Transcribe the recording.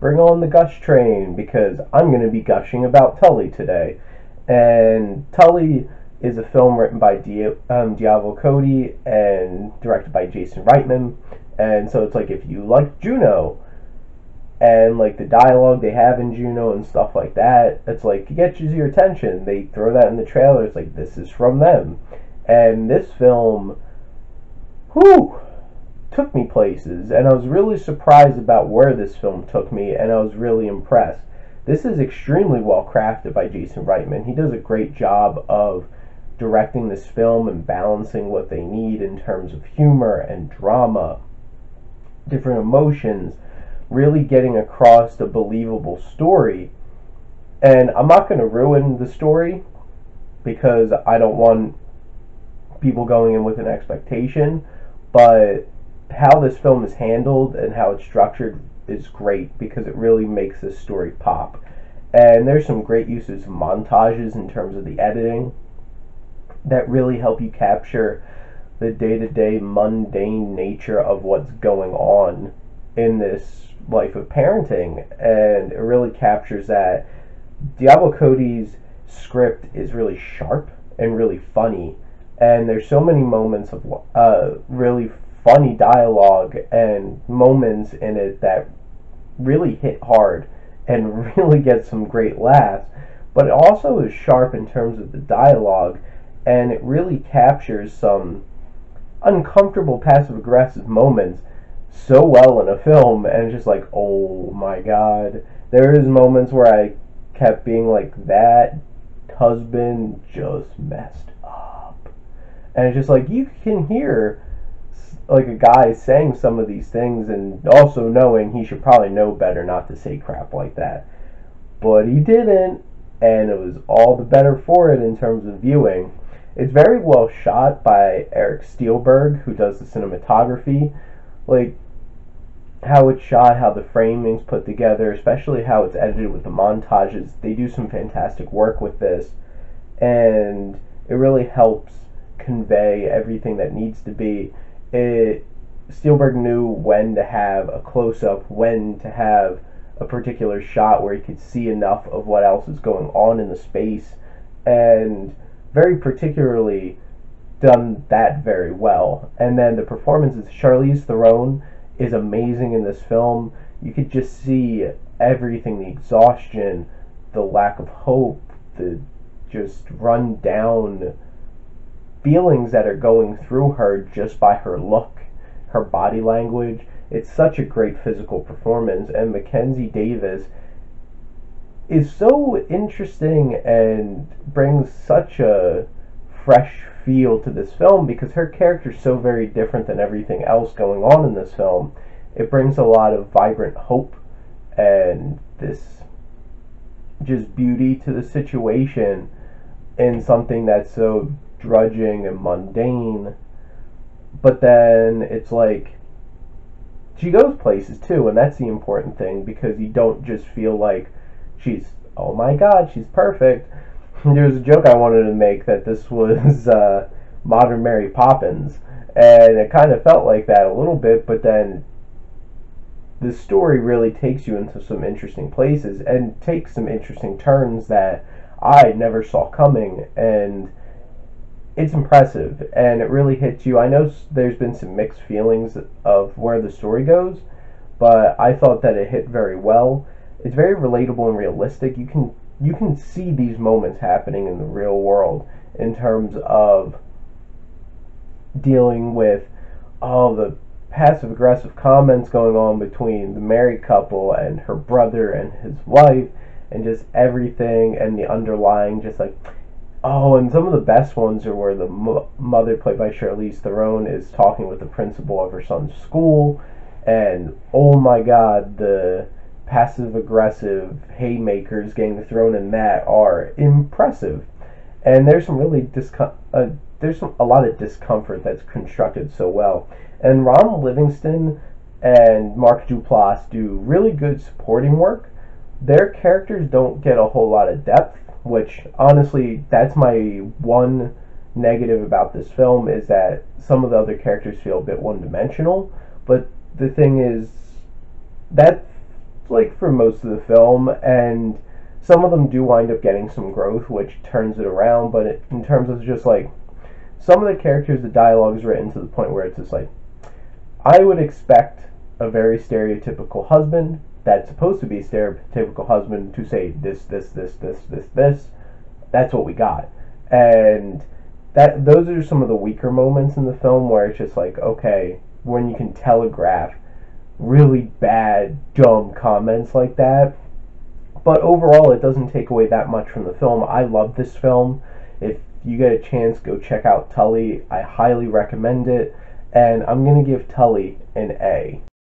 bring on the gush train, because I'm going to be gushing about Tully today. And Tully is a film written by Diablo Cody and directed by Jason Reitman. And so it's like, if you like Juno and like the dialogue they have in Juno and stuff like that, it's like it gets your attention. They throw that in the trailer. It's like, this is from them. And this film, whew, took me places, and I was really surprised about where this film took me, and I was really impressed. This is extremely well crafted by Jason Reitman. He does a great job of directing this film and balancing what they need in terms of humor and drama, different emotions, really getting across a believable story. And I'm not going to ruin the story because I don't want people going in with an expectation, but how this film is handled and how it's structured is great because it really makes this story pop. And there's some great uses of montages in terms of the editing that really help you capture the day-to-day mundane nature of what's going on in this life of parenting, and it really captures that. Diablo Cody's script is really sharp and really funny, and there's so many moments of really funny dialogue and moments in it that really hit hard and really get some great laughs, but it also is sharp in terms of the dialogue, and it really captures some uncomfortable passive-aggressive moments so well in a film, and it's just like, oh my god. There is moments where I kept being like, that husband just messed up. And it's just like, you can hear like a guy saying some of these things and also knowing he should probably know better not to say crap like that. But he didn't, and it was all the better for it in terms of viewing. It's very well shot by Eric Steelberg, who does the cinematography. Like, how it's shot, how the framing's put together, especially how it's edited with the montages. They do some fantastic work with this, and it really helps convey everything that needs to be. Spielberg knew when to have a close-up, when to have a particular shot where you could see enough of what else is going on in the space, and very particularly done that very well. And then the performances, Charlize Theron is amazing in this film. You could just see everything, the exhaustion, the lack of hope, the just run down feelings that are going through her just by her look, her body language. It's such a great physical performance, and Mackenzie Davis is so interesting and brings such a fresh feel to this film because her character is so very different than everything else going on in this film. It brings a lot of vibrant hope and this just beauty to the situation in something that's so drudging and mundane. But then it's like she goes places too, and that's the important thing, because you don't just feel like she's, oh my god, she's perfect. There's a joke I wanted to make that this was modern Mary Poppins, and it kind of felt like that a little bit, but then the story really takes you into some interesting places and takes some interesting turns that I never saw coming, and it's impressive, and it really hits you. I know there's been some mixed feelings of where the story goes, but I thought that it hit very well. It's very relatable and realistic. You can see these moments happening in the real world in terms of dealing with all the passive-aggressive comments going on between the married couple and her brother and his wife, and just everything, and the underlying just like, oh, and some of the best ones are where the mother, played by Charlize Theron, is talking with the principal of her son's school, and oh my god, the passive-aggressive haymakers getting thrown in that are impressive. And there's some really a lot of discomfort that's constructed so well. And Ronald Livingston and Mark Duplass do really good supporting work. Their characters don't get a whole lot of depth, which honestly, that's my one negative about this film, is that some of the other characters feel a bit one-dimensional. But the thing is, that's like for most of the film, and some of them do wind up getting some growth, which turns it around. But in terms of just like some of the characters, the dialogue is written to the point where it's just like, I would expect a very stereotypical husband that's supposed to be a stereotypical husband to say this, this, this, this, this, this. That's what we got, and that those are some of the weaker moments in the film where it's just like, okay, when you can telegraph really bad, dumb comments like that. But overall, it doesn't take away that much from the film. I love this film. If you get a chance, go check out Tully. I highly recommend it. And I'm going to give Tully an A.